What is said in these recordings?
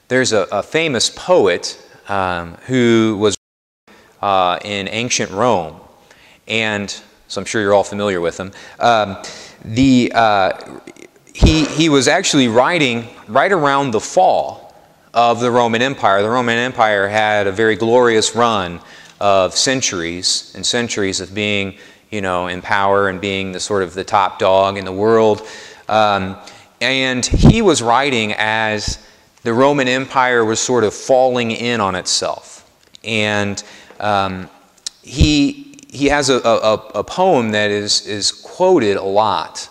There's a famous poet who was in ancient Rome, and so I'm sure you're all familiar with him. He was actually writing right around the fall of the Roman Empire. The Roman Empire had a very glorious run of centuries and centuries of being, in power and being the sort of the top dog in the world. And he was writing as the Roman Empire was sort of falling in on itself. And he has a poem that is quoted a lot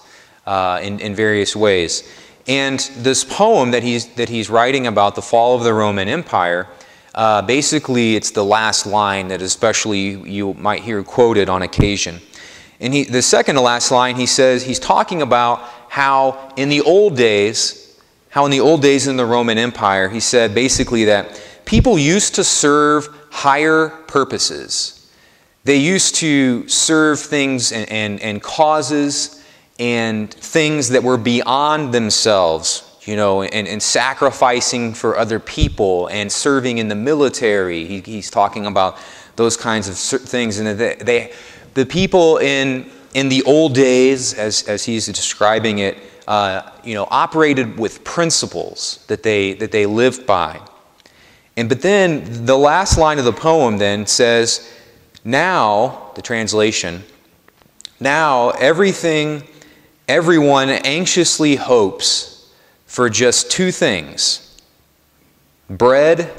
in various ways. And this poem that he's writing about the fall of the Roman Empire, basically it's the last line that especially you might hear quoted on occasion. And the second to last line, he says, he's talking about how in the old days in the Roman Empire, he said basically that people used to serve higher purposes. They used to serve things and causes and things that were beyond themselves, and sacrificing for other people and serving in the military. He's talking about those kinds of things. And the people in the old days, as he's describing it, operated with principles that they lived by. But then the last line of the poem then says, now, the translation, now everyone anxiously hopes for just two things, bread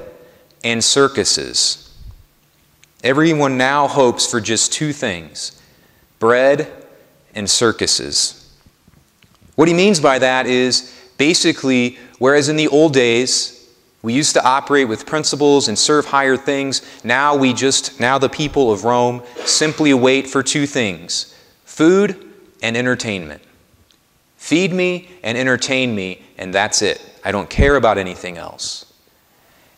and circuses. Everyone now hopes for just two things, bread and circuses. What he means by that is basically, whereas in the old days, we used to operate with principles and serve higher things, now the people of Rome simply wait for two things, food and entertainment. Feed me and entertain me, and that's it. I don't care about anything else.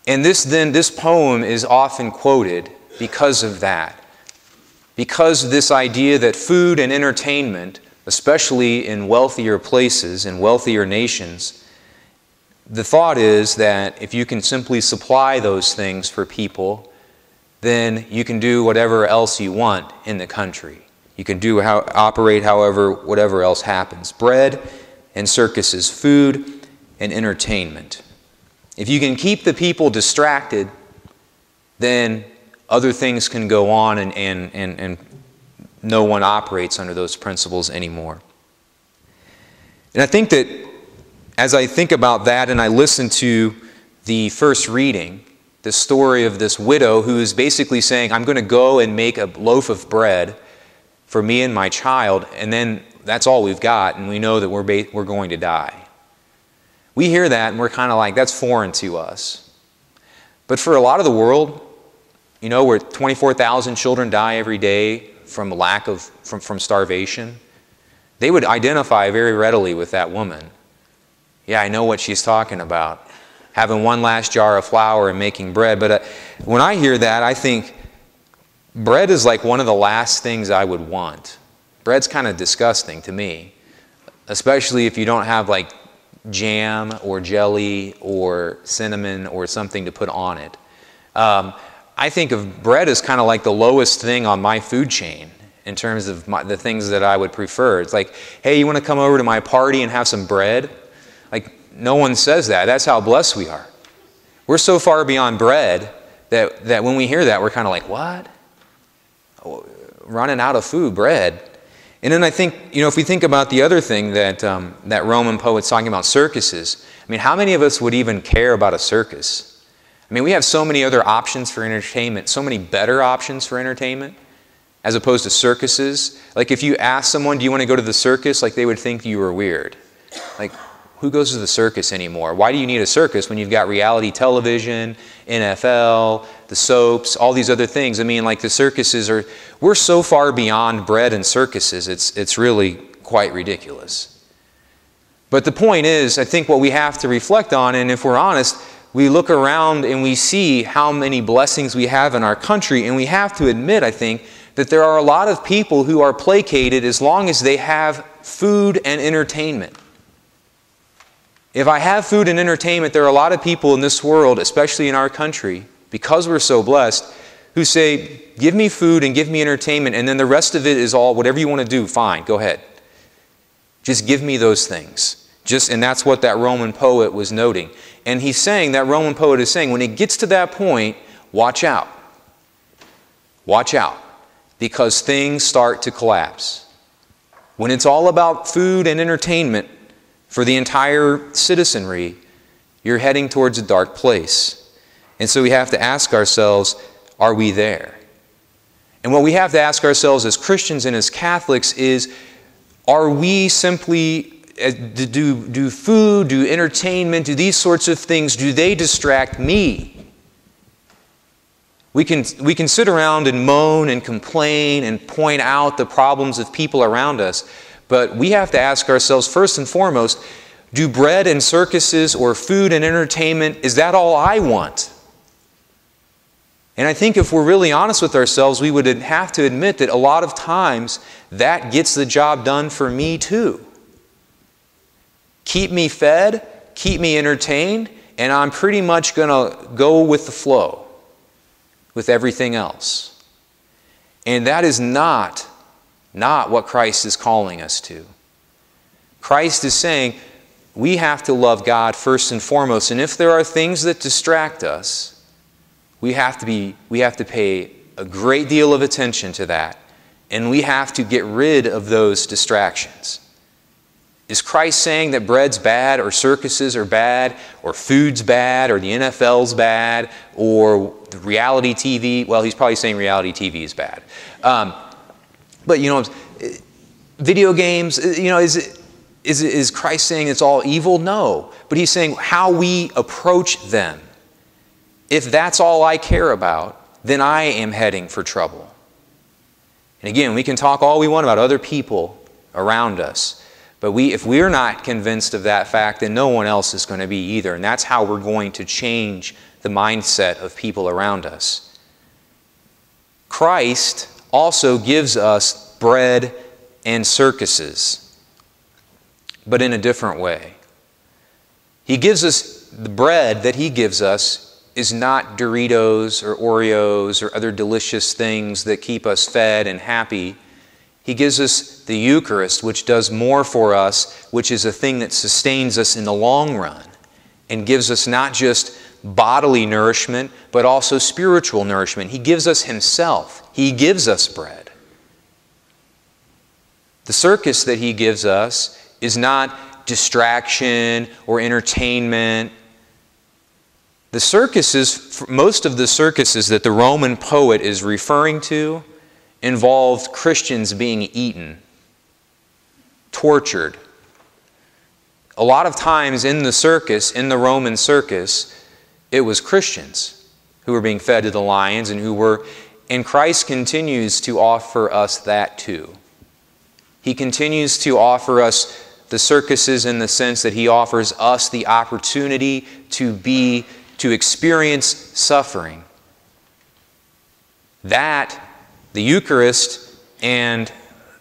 And this poem is often quoted because of that. Because this idea that food and entertainment, especially in wealthier places, in wealthier nations, the thought is that if you can simply supply those things for people, then you can do whatever else you want in the country. You can operate whatever else happens. Bread and circuses, food and entertainment. If you can keep the people distracted, then other things can go on and no one operates under those principles anymore. And I think that as I think about that and I listen to the first reading, the story of this widow who is basically saying, I'm going to go and make a loaf of bread for me and my child, and then that's all we've got, and we know that we're going to die. We hear that and we're kind of like, that's foreign to us. But for a lot of the world, where 24,000 children die every day from from starvation, they would identify very readily with that woman. Yeah, I know what she's talking about. Having one last jar of flour and making bread. But when I hear that, I think bread is like one of the last things I would want. Bread's kind of disgusting to me, especially if you don't have like jam or jelly or cinnamon or something to put on it. I think of bread as kind of like the lowest thing on my food chain in terms of the things that I would prefer. It's like, hey, you want to come over to my party and have some bread? Like, no one says that. That's how blessed we are. We're so far beyond bread that when we hear that, we're kind of like, what? Running out of food, bread. And then I think, if we think about the other thing that that Roman poet's talking about, circuses. I mean, how many of us would even care about a circus? I mean, we have so many other options for entertainment, so many better options for entertainment, as opposed to circuses. Like, if you ask someone, do you want to go to the circus? Like, they would think you were weird. Like, who goes to the circus anymore? Why do you need a circus when you've got reality television, NFL, the soaps, all these other things? I mean, like, the circuses we're so far beyond bread and circuses, it's really quite ridiculous. But the point is, I think what we have to reflect on, and if we're honest, we look around and we see how many blessings we have in our country, and we have to admit, I think, that there are a lot of people who are placated as long as they have food and entertainment. If I have food and entertainment, there are a lot of people in this world, especially in our country, because we're so blessed, who say, give me food and give me entertainment, and then the rest of it is all, whatever you want to do, fine, go ahead. Just give me those things. And that's what that Roman poet was noting. And he's saying, that Roman poet is saying, when it gets to that point, watch out. Watch out, because things start to collapse. When it's all about food and entertainment for the entire citizenry, you're heading towards a dark place. And so we have to ask ourselves, are we there? And what we have to ask ourselves as Christians and as Catholics is, are we simply, do food, do entertainment, do these sorts of things, do they distract me? We can sit around and moan and complain and point out the problems of people around us, but we have to ask ourselves first and foremost, do bread and circuses or food and entertainment, is that all I want? And I think if we're really honest with ourselves, we would have to admit that a lot of times that gets the job done for me too. Keep me fed, keep me entertained, and I'm pretty much going to go with the flow with everything else. And that is not what Christ is calling us to. Christ is saying we have to love God first and foremost, and if there are things that distract us, we have to pay a great deal of attention to that, and we have to get rid of those distractions. Is Christ saying that bread's bad, or circuses are bad, or food's bad, or the NFL's bad, or the reality TV? Well, he's probably saying reality TV is bad. But video games, is Christ saying it's all evil? No. But he's saying how we approach them. If that's all I care about, then I am heading for trouble. And again, we can talk all we want about other people around us, but if we're not convinced of that fact, then no one else is going to be either. And that's how we're going to change the mindset of people around us. Christ also gives us bread and circuses, but in a different way. He gives us the bread that he gives us is not Doritos or Oreos or other delicious things that keep us fed and happy. He gives us the Eucharist, which does more for us, which is a thing that sustains us in the long run and gives us not just bodily nourishment, but also spiritual nourishment. He gives us himself. He gives us bread. The circus that he gives us is not distraction or entertainment. The circuses, most of the circuses that the Roman poet is referring to involved Christians being eaten, tortured. A lot of times in the circus, in the Roman circus, it was Christians who were being fed to the lions and Christ continues to offer us that too. He continues to offer us the circuses in the sense that he offers us the opportunity to experience suffering. That, the Eucharist, and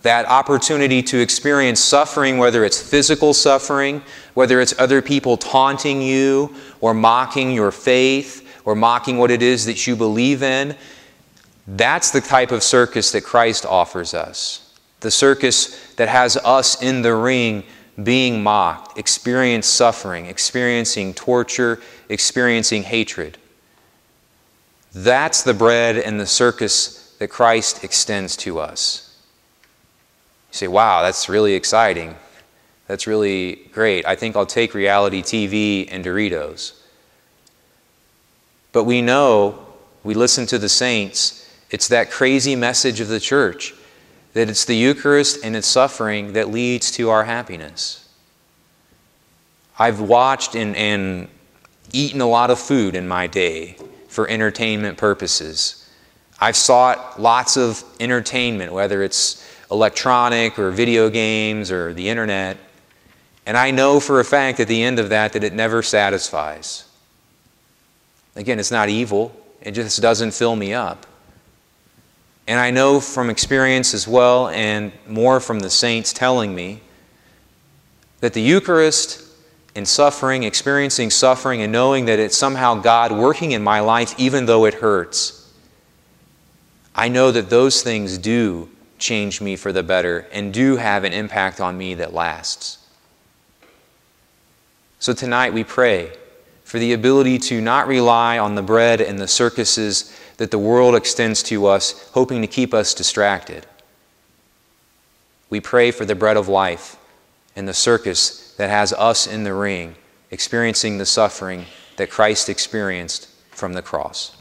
that opportunity to experience suffering, whether it's physical suffering, whether it's other people taunting you, or mocking your faith, or mocking what it is that you believe in, that's the type of circus that Christ offers us. The circus that has us in the ring being mocked, experiencing suffering, experiencing torture, experiencing hatred. That's the bread and the circus that Christ extends to us. You say, wow, that's really exciting. That's really great. I think I'll take reality TV and Doritos. But we know, we listen to the saints, it's that crazy message of the church that it's the Eucharist and its suffering that leads to our happiness. I've watched and eaten a lot of food in my day for entertainment purposes. I've sought lots of entertainment, whether it's electronic or video games or the internet, and I know for a fact at the end of that it never satisfies. Again, it's not evil, it just doesn't fill me up. And I know from experience as well, and more from the saints telling me, that the Eucharist in suffering, experiencing suffering, and knowing that it's somehow God working in my life even though it hurts, I know that those things do change me for the better and do have an impact on me that lasts. So tonight we pray for the ability to not rely on the bread and the circuses that the world extends to us, hoping to keep us distracted. We pray for the bread of life and the circus that has us in the ring, experiencing the suffering that Christ experienced from the cross.